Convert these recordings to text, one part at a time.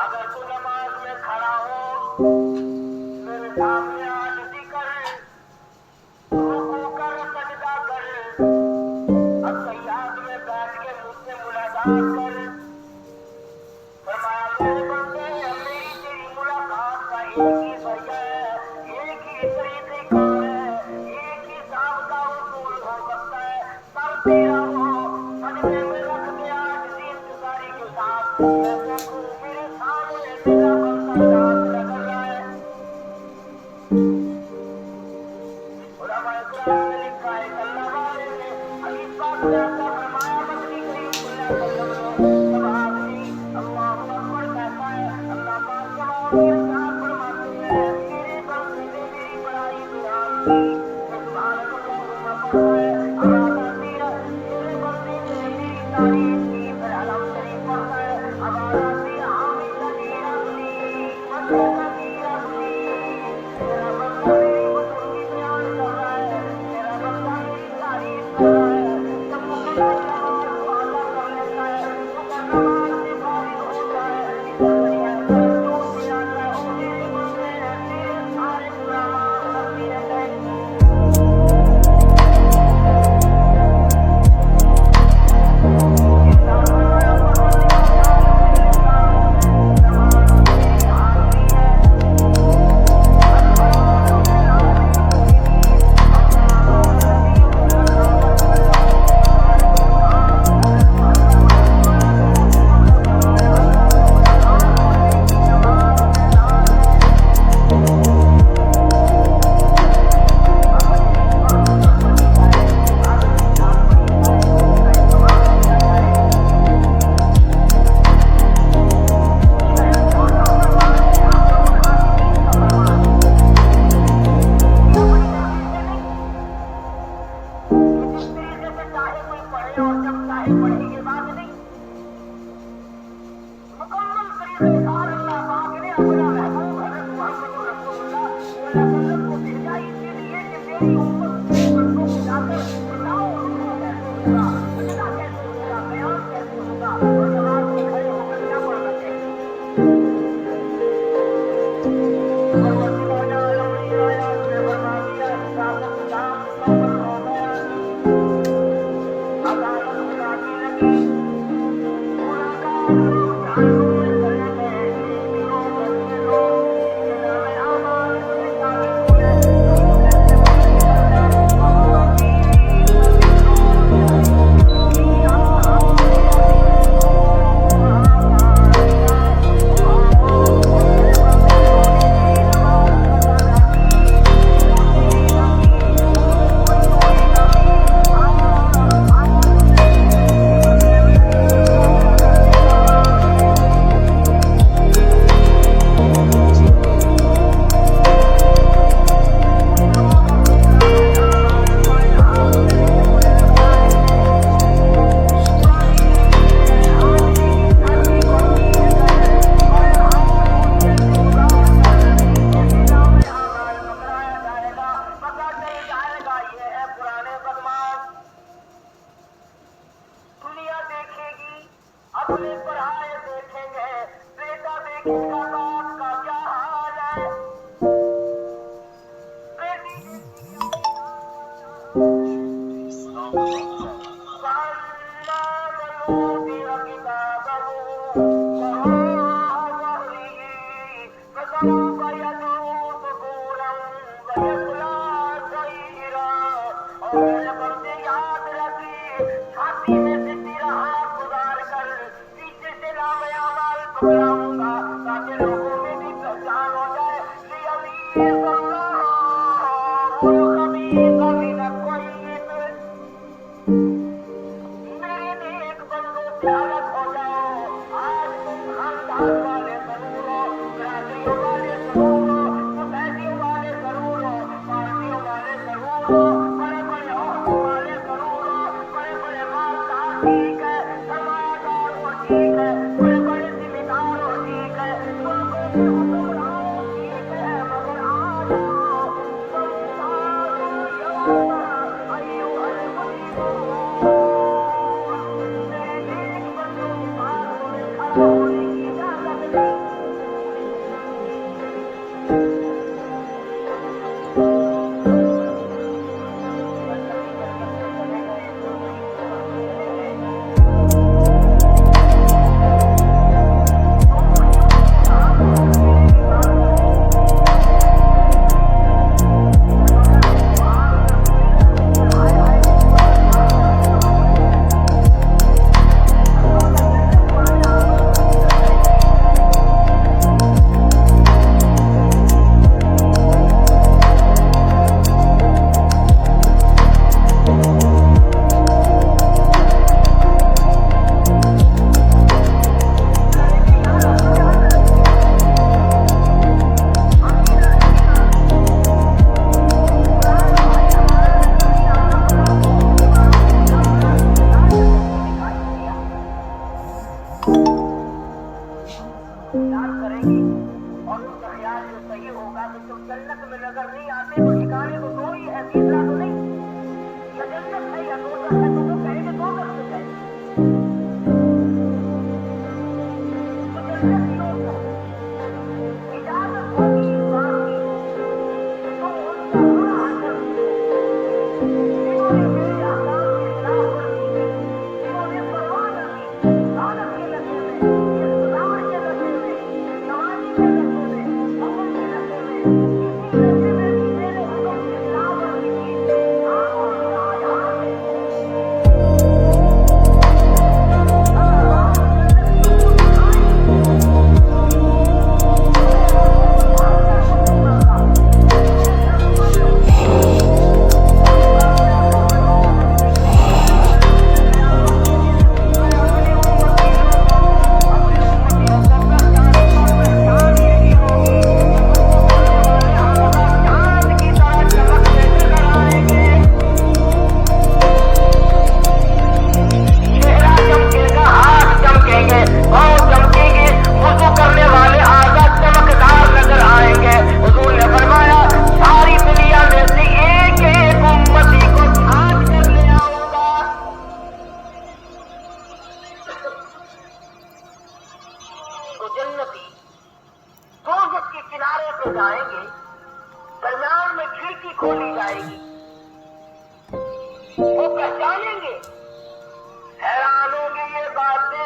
अगर तू नमाज में खड़ा हो, मेरे सामने आरज़ी कर, रुकू कर, सजदा कर, अत्तहियात में बैठ के मुझसे मुलाकात कर। फरमाया मेरे बंदे, मेरी तेरी मुलाकात का एक ही जरिया है, एक ही तरीक़ेकार है, एक ही साबता उसूल हो सकता है। सर तेरा हो, सजदे में रख के आरज़ी इंतज़ारी के साथ मैं देखूं मेरे सामने मेरा बंदा नाच कर रहा है। उलमाए कुरान में लिखा है, अल्लाह वाले ने हदीस पाक में आता फरमाया, मदनी करीम सल्लल्लाहु अलैहि वसल्लम ने जब आदमी अल्लाहु अकबर कहता है, अल्लाह पाक जवाब में इरशाद फरमाते हैं, मेरे बंदे ने मेरी बड़ाई बयान की, तो सुभान अल्लाह पढ़ता है, आवाज आती है, मेरे बंदे ने मेरी तारीफ की, फिर अलम शरीफ पढ़ता है, आवाज आती है, हामिद लदी रबली मदद लदी रबली। मेरा बंदा मेरी बुजुर्गी बयान कर रहा है, मेरा बंदा मेरी तारीफ कर रहा है। जब मुकम्मल नमाज को अदा कर लेता है, मुकम्मल नमाज से फारिग होता है, इधर दुनिया का जोश में आता है, ओ मेरे बंदे मेरे सारे गुनाह माफ कर दिए गए। इरशाद फरमाया, परवरदिगार आलम ने इंसानों से नमाज मेरी हाज़िरी है। الصلاة من هذه المؤمنين الله الذي صلى الله وسلم وبارك وأنعم وأكرم على محمد وعلى فرمایا इंसानों से की नमाज में नाज है। अगर इसी वक्त तक पढ़ी जाए, आखिरी रात पढ़ी जाए, उसका इस्तेमाल किया जाए, शायद छोटा फरमान है, अकरमुल हाकिमीन का फरमान है। क्या बड़ी जल्दी से नहीं कि जिस तरीके से चाहे कोई पढ़े और जब चाहे पढ़े, ये बात नहीं। मुकम्मल तरीक़ेकार अल्लाह पाक ने अपना महबूब हज़रत मोहम्मद रसूलुल्लाह सल्लल्लाहु अलैहि वसल्लम को भेजा इसीलिए कि मेरी उम्मत मेरे बंदों को जाकर बताओ रुकू कैसे होगा, सजदा कैसे होगा, क़याम कैसे होगा और नमाज में खड़े होकर क्या पढ़ना चाहिए। परवरदिगार आलम ने आयत में फरमा दिया, हिसाब किताब मुकम्मल हो गया, अदालत खुदाकी लगी, गुनहगार लोग जहन्नुम में चले गए, नेकी लोग अच्छे लोग जिनके नामे आमाल में लिखाए हुए, वो कहते बंदे बंदे खालिदीन फीहा खालिदीन खुशबूहा खालिदा। ओ मेरे बंदे, तूने मेरी नमाज कज़ा ना की, कोई देरी ना की, कोई चोरी ना की, आज से इस बदले में तेरी इताअत करने का वादा है। लोग अपने नामे आमाल बाएं हाथ से लेके बड़े लगाएंगे, हाजिरी की धरती को चीर कर, बाएं हाथ ऊंचे से उतार कर इनके नामे आमाल पकड़ाया जाएगा। पता चल जाएगा ये है पुराने बदमाश। दुनिया देखेगी, अपने पराए देखेंगे, बेटा देखेगा बाप का क्या हाल है, बेटी देखेगी अपनी माँ का क्या हाल है। فأما من أوتي كتابه وراء ظهره فسوف يدعو ثبورا ويصلى سعيرا। और मेरे बंदे याद रखिए, छाती में से तेरा हाथ गुजार कर पीछे से नाम आमाल पकड़ाऊंगा ताकि लोगों में भी पहचान हो जाए। लियमीज़ अल्लाहुल खबीथ मिनत तय्यिब।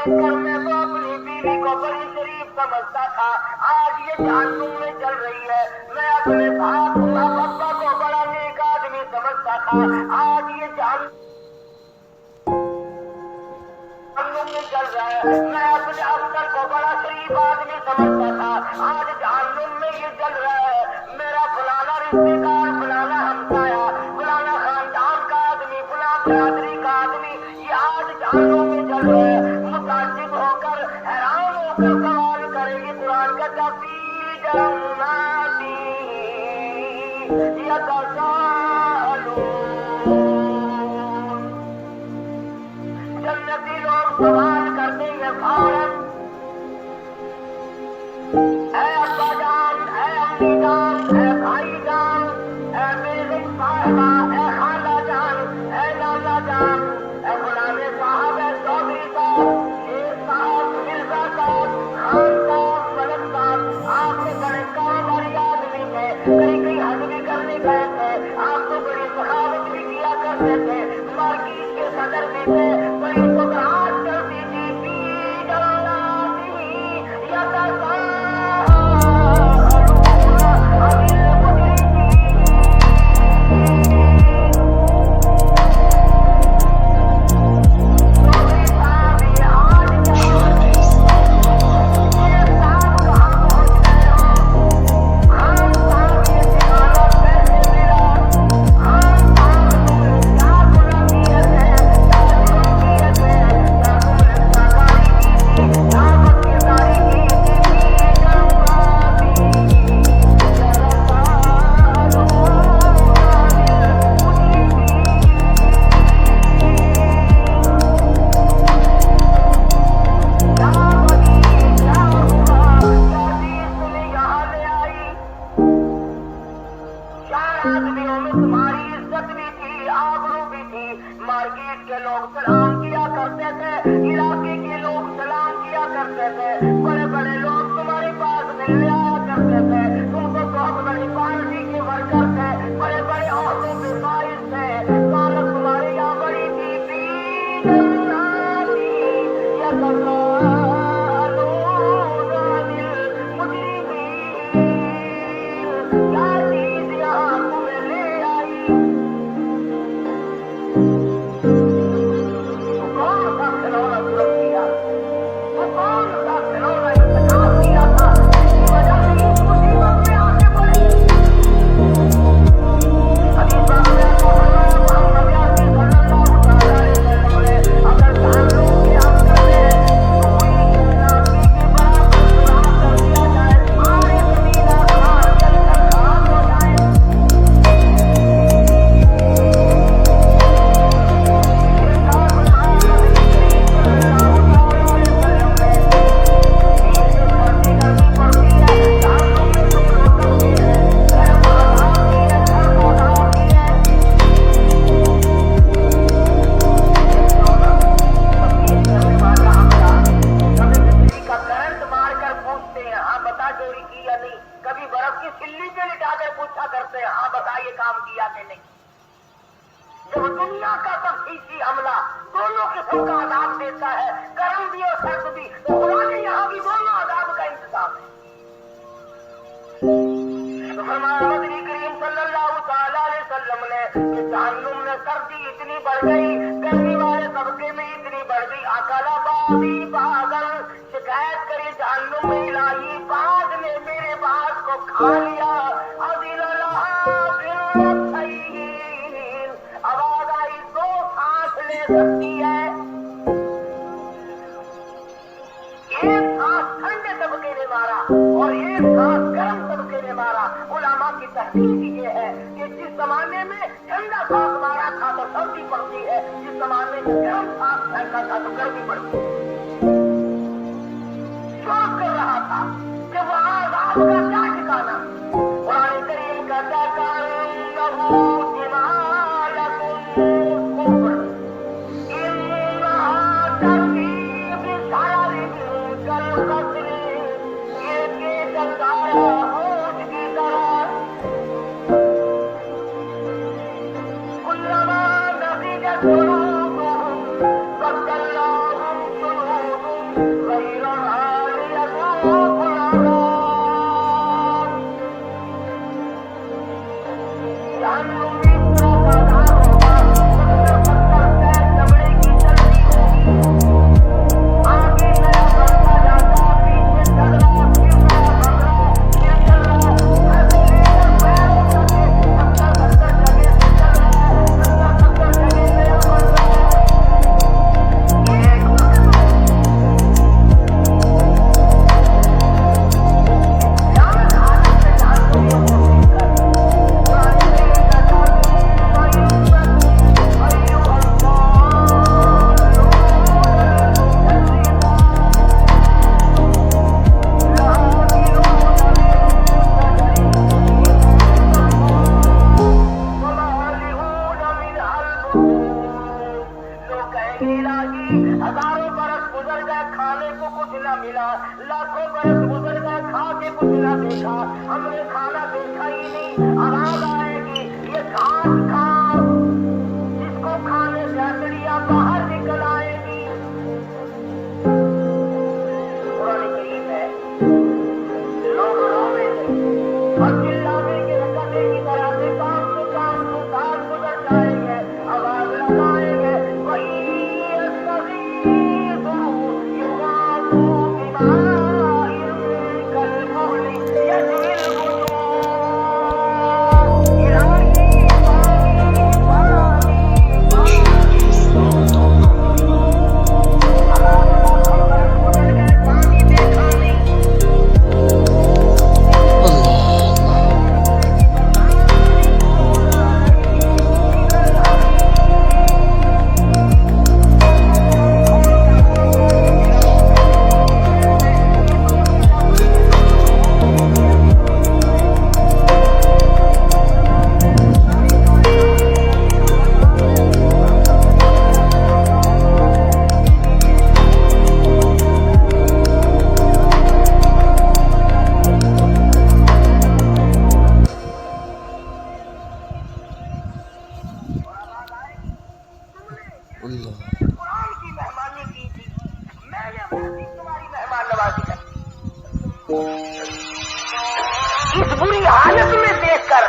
देखकर मैं तो अपनी बीवी को बड़ी शरीफ समझता था, आज ये जहन्नुम में चल रही है। मैं अपने बाप पापा को बड़ा नेक आदमी समझता था, आज ये जहन्नुम में चल रहा है। मैं अपने अफसर को बड़ा शरीफ आदमी समझता था, आज जहन्नुम में ये चल रहा है। मेरा फलाना रिश्तेदार, फलाना हमसाया, फलाना खानदान का आदमी, फला बिरादरी का आदमी, ये आज जहन्नुम में चल रहा है। मुताज्जिब होकर, हैरान होकर सवाल करेंगे। कुरान कहता फी जन्नाती यतसाअलून, जन्नती लोग सवाल करते हैं फौरन, ऐ अब्बा जान, ऐ अम्मी जान, ऐ भाई जान, ऐ मेरी साहिबा, ऐ खाला जान, ऐ नाना जान, ऐ फलाने साहब, ऐ चौधरी साहब, शेख साहब, मिर्जा साहब, खान साहब, मलक साहब, आपके बड़े कारोबारी आदमी थे, कहीं कहीं हज भी करने गए थे, आप तो बड़ी सखावत भी किया करते थे, मार्केट के सदर भी थे, बड़ी घबराहट चलती थी। फी जन्नाती यतसाअलून अनिल मुजरिमीन, चौधरी साहब ये आज क्या, शेख साहब कहाँ पहुँच गए हो, खान साहब ये ठिकाना कैसे मिला, खान साहब तुमने क्या गुनाह किए थे, क्या जुल्म किए थे, क्या तुमने रिश्तेदारी की थी, क्या वफादारी की थी। फी जन्नाती यतसाअलून अनिल मुजरिमीन। क्या बनी, क्या हुआ, क्या चीज तुम्हें यहाँ ले आई। चार आदमियों में तुम्हारी इज्जत भी थी, आबरू भी थी, मार्केट के लोग सलाम किया करते थे, इलाके के लोग सलाम किया करते थे, बड़े बड़े लोग तुम्हारे पास मिलने आया करते थे, तुम तो बहुत बड़ी पार्टी के वर्कर थे, बड़े बड़े औहदों पे फाइज थे, दौलत तुम्हारे यहाँ बड़ी थी। फी जन्नाती यतसाअलून अनिल मुजरिमीन। क्या चीज यहाँ तुम्हें ले आई, तो कौन सा खिलौना जुल्म किया, तो कौन सा खिलौना इंतकाम किया था, जिसकी वजह से इस मुसीबत में आगे बढ़े। हदीस पाक में आपको फरमाया मोहम्मद यासीन सल्लल्लाहु तआला अलैहि वसल्लम ने, अगर जहन्नुम के अंदर में सुई के नापी के बराबर सुराख कर दिया जाए, सारे जमीन आसमान जलकर खाक हो जाए। एक और फरमाया नबी करीम सल्लल्लाहु तआला अलैहि वसल्लम ने, दिन में सर्दी गर्मी पड़ती है, जहन्नुम में तुम रो सकते हैं, गर्म आजाब की है, सर्द आजाब की है। तकलीफ करने वाला हमला, कभी बिजली का करंट मारकर पूछते हैं हाँ बता चोरी की या नहीं, कभी बर्फ की सिल्ली पे लिटाकर पूछा करते हैं हाँ बता ये काम किया कि नहीं। जब दुनिया का तफसीसी हमला दोनों किस्म का आजाब देता है, गर्म भी और सर्द भी, तो खुदा ने यहाँ भी दोनों आजाब का इंतजाम है। तो फरमाया नबी करीम सल्लल्लाहु तआला अलैहि वसल्लम ने कि जहन्नुम में सर्दी इतनी बढ़ गई, गर्मी वाले तबके में इतनी बढ़ गई, अकला बाबी बागल, शिकायत करी जहन्नुम में इलाही बाग ने मेरे बाग को खा लिया। अदिल लहा बिल्लतैन, आवाज आई दो सांस ले सकती है, एक सांस ठंडे तबके ने मारा और एक सांस गर्म तबके ने मारा। उलामा की तहकीक ये है कि जिस जमाने में ठंडा सांस मारा था तो सर्दी पड़ती है, जिस जमाने में गर्म सांस फेंका था तो गर्मी पड़ती है। शोर कर रहा था कि वहां आजाब का क्या ठिकाना। कुरान करीम कहता है कअन्नहु जिमालतुन कुफ्र, इन्नहा तरमी बिशररिन कलकस्र, ये अंगारा ऊंट की तरह, कुल्लमा नज़िजत जुलूदुहुम बद्दलनाहुम जुलूदुम हजारों बरस गुजर गए, खाने को कुछ न मिला, लाखों बरस गुजर गए, खा के कुछ न देखा, हमने खाना देखा ही नहीं। आवाज आएगी ये घास खाओ, जिसको खाने से हथड़ियां बाहर निकल आएगी। कुरान करीम है, लोग रोवेंगे और चिल्लावेंगे, रकबे की तरह से काम से साल गुजर जाएंगे, आवाज लगाएंगे वही कुरान की मेहमानी की थी, मैंने तुम्हारी मेहमान नवाजी की। इस बुरी हालत में देखकर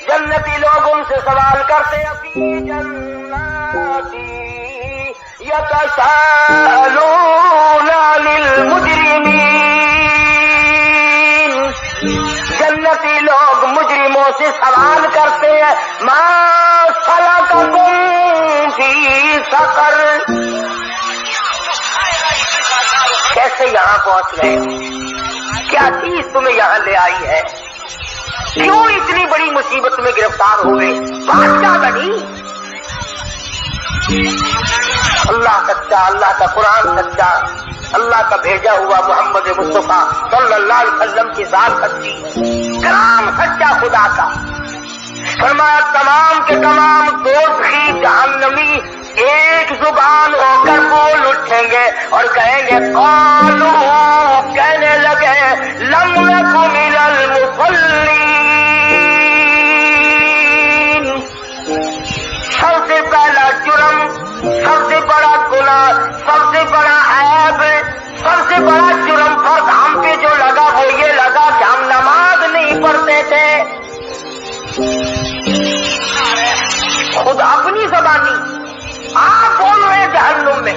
जन्नती लोग उनसे सवाल करते, अफी जन्नती यतसालूना लिल मुजरिमीन। जन्नती लोग मुजरिमों से सवाल करते हैं, मा सलककुम फी सकर, कैसे यहाँ पहुंच गए, क्या चीज तुम्हें यहाँ ले आई है, क्यों इतनी बड़ी मुसीबत में गिरफ्तार हुए, बादशाह बनी। अल्लाह सच्चा, अल्लाह का कुरान सच्चा, अल्लाह का भेजा हुआ मोहम्मद मुस्तफा सल्लल्लाहु अलैहि वसल्लम की जात सच्ची, कलाम सच्चा खुदा का। फरमाया तमाम के तमाम दोज़खी जहन्नमी एक जुबान होकर बोल उठेंगे और कहेंगे, क़ालू, कहने लगे, लम नकु मिनल मुसल्लीन। सबसे पहला जुर्म, सबसे बड़ा गुनाह, सबसे बड़ा ऐब, सबसे बड़ा जुर्म फर्ज हम पे जो लगा वो ये लगा कि हम नमाज नहीं पढ़ते थे। खुद अपनी ज़बानी आप बोल रहे जहन्नुम में।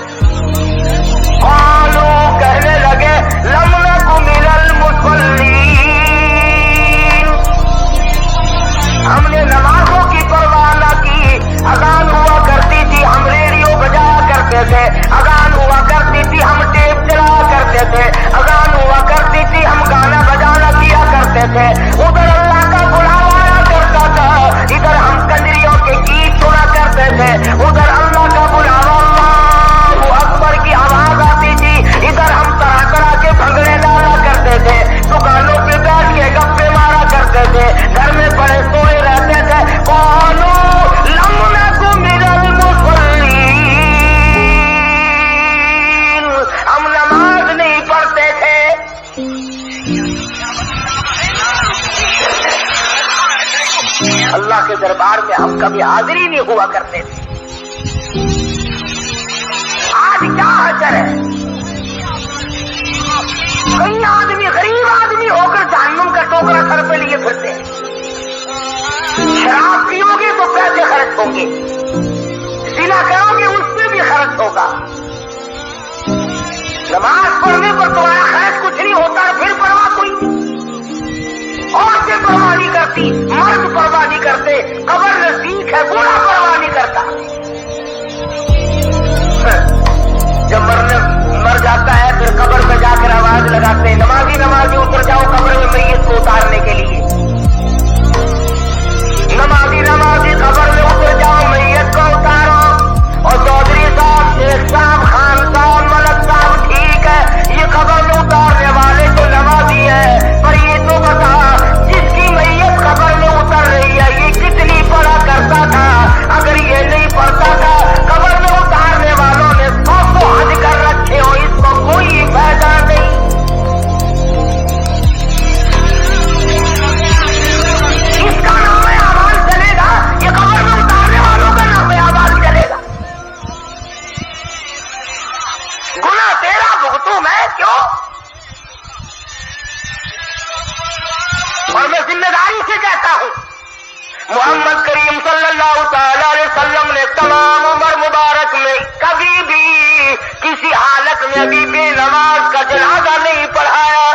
क़ालू, कहने लगे, लम नकु मिनल मुसल्लीन, हमने नमाजों की परवाह न की। अज़ान हुआ करती थी, हम रेडियो बजाया करते थे, अज़ान हुआ करती थी, हम टेप चलाया करते थे, अज़ान हुआ करती थी, हम गाना बजाना किया करते थे। उधर अल्लाह का बुलावा आया करता था, इधर हम कंजरियों के गीत सुना करते थे, उधर अल्लाह का बुलावा अल्लाहू अकबर की आवाज आती थी, इधर हम तरह तरह के भंगड़े डाला करते थे, दुकानों पे बैठ के गप्पे मारा करते थे, घर में बड़े सोए रहते थे। क़ालू लम नकु मिनल मुसल्लीन, हम नमाज नहीं पढ़ते थे। अल्लाह के दरबार में हम कभी हाजिरी नहीं हुआ करते थे। आज क्या हशर है, कई आदमी गरीब आदमी होकर जहन्नुम का टोकरा सर पे लिए फिरते हैं। शराब पियोगे तो पैसे खर्च होंगे, जिना करोगे उसमें भी खर्च होगा, नमाज पढ़ने पर तुम्हारा खर्च कुछ नहीं होता, फिर परवाह कोई नहीं। औरतें परवाह नहीं करती, मर्द परवाह नहीं करते, कब्र नजदीक है, बूढ़ा परवाह नहीं करता। जब मर जाता है फिर कब्र में जाकर आवाज लगाते हैं, नमाजी नमाजी उतर जाओ कब्र में मैयत को उतारने के लिए। नमाजी नमाजी कब्र में उतर जाओ, मैयत को उतारो। और चौधरी साहब, शेख साहब, खान साहब, मलक साहब, ठीक है, ये कब्र में उतारने वाले तो नमाजी है, पर ये तो बता जिसकी मैयत कब्र में उतर रही है ये कितनी पर मोहम्मद करीम सल्लल्लाहु तआला अलैहि वसल्लम ने तमाम उम्र मुबारक में कभी भी किसी हालत में अभी बेनमाज का जनाजा नहीं पढ़ाया।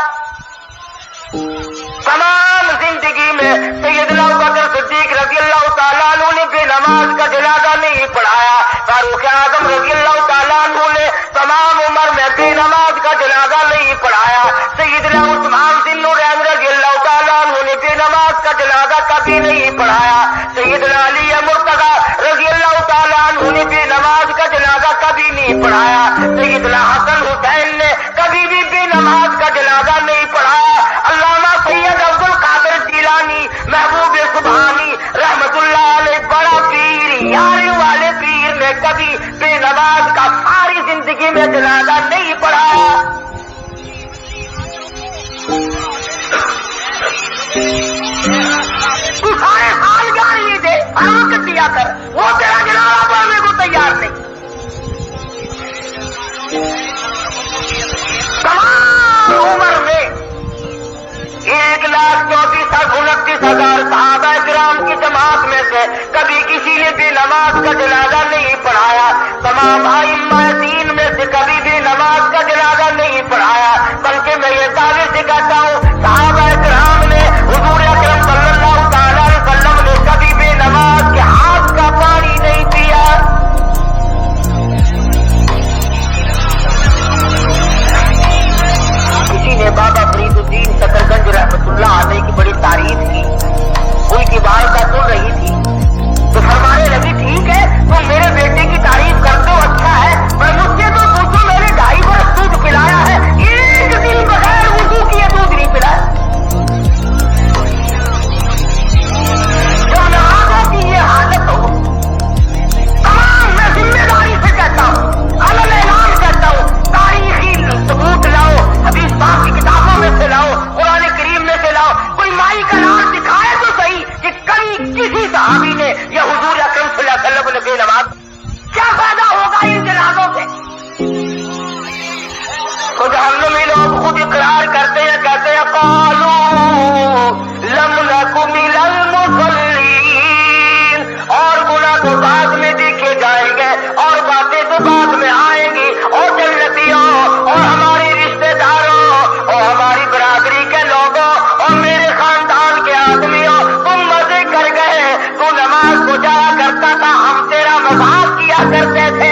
तमाम जिंदगी में सैयदना अबू बकर सिद्दीक रज़ियल्लाहु तआला अन्हु ने बेनमाज का जनाजा नहीं पढ़ाया। फारूक आज़म रज़ियल्लाहु तआला अन्हु ने तमाम उम्र में बेनमाज का जनाजा नहीं पढ़ाया। सैयदना उस्मान ज़िन्नुरैन रज़ियल्लाहु तआला अन्हु ने बेनमाज का जनाजा कभी नहीं पढ़ाया। सैयदना अली मुर्तज़ा रज़ियल्लाहु तआला अन्हु ने बेनमाज का जनाजा कभी नहीं पढ़ाया। सैयदना हसन हुसैन ने कभी भी बेनमाज का जनाजा नहीं पढ़ाया। अल्लामा सैयद अब्दुल कादिर जिलानी महबूब सुभानी रहमतुल्लाह अलैह बड़ा पीर यार वाले पीर ने कभी बेनमाज का सारी जिंदगी में जनाजा नहीं पढ़ाया। तू सारे साल जान लीजिए वक्त दिया कर, वो तेरा जनाजा पढ़ने को तैयार नहीं। तमाम उम्र में 1,34,29,000 सहाबा किराम की जमात में से कभी किसी ने भी नमाज का जनाजा नहीं पढ़ाया। तमाम आइम्मा दीन में से कभी भी नमाज का जनाजा नहीं पढ़ाया। बल्कि मैं ये दावे से कहता हूँ सहाबा किराम ने हुजूर अकरम सल्लल्लाहु तआला अलैहि वसल्लम ने कभी भी नमाज के हाथ का पानी नहीं पिया। किसी ने बाबा फरीदुद्दीन शकरगंज रहमतुल्लाह अलैह की बड़ी तारीफ की, उनकी बात का सुन रही थी तो फरमाने लगी ठीक है तुम मेरे बेटे की तारीफ करते हो, अच्छा है, पर मुझसे तो पूछो मैंने 2.5 बरस दूध पिलाया है, एक दिन बगैर वुज़ू किए दूध नहीं पिलाया। जब नमाज़ों की ये हालत हो, तमाम मैं जिम्मेदारी से कहता हूँ, अलग ऐलान करता हूँ, तारीखी सबूत लाओ, हदीस पाक की किताबों में से लाओ, कुरान करीम में से लाओ, कोई माई का नाम दिखाए तो सही कि कभी किसी सहाबी ने या हुजूर अकरम सल्लल्लाहु अलैहि वसल्लम ने बेनमाज। क्या फायदा होगा इन जनाजों से? तो जहन्नमी लोग खुद इकरार करते हैं, कहते हैं क़ालू लम नकु मिनल मुसल्लीन, और गुनाह तो बाद में देखे जाएंगे और बातें तो बाद में आएंगी। और जन्नतियों और हमारी रिश्तेदारों और हमारी बरादरी के लोगों और मेरे खानदान के आदमियों, तुम मजे कर गए, तू नमाज को जाया करता था, हम तेरा मजाक किया करते थे,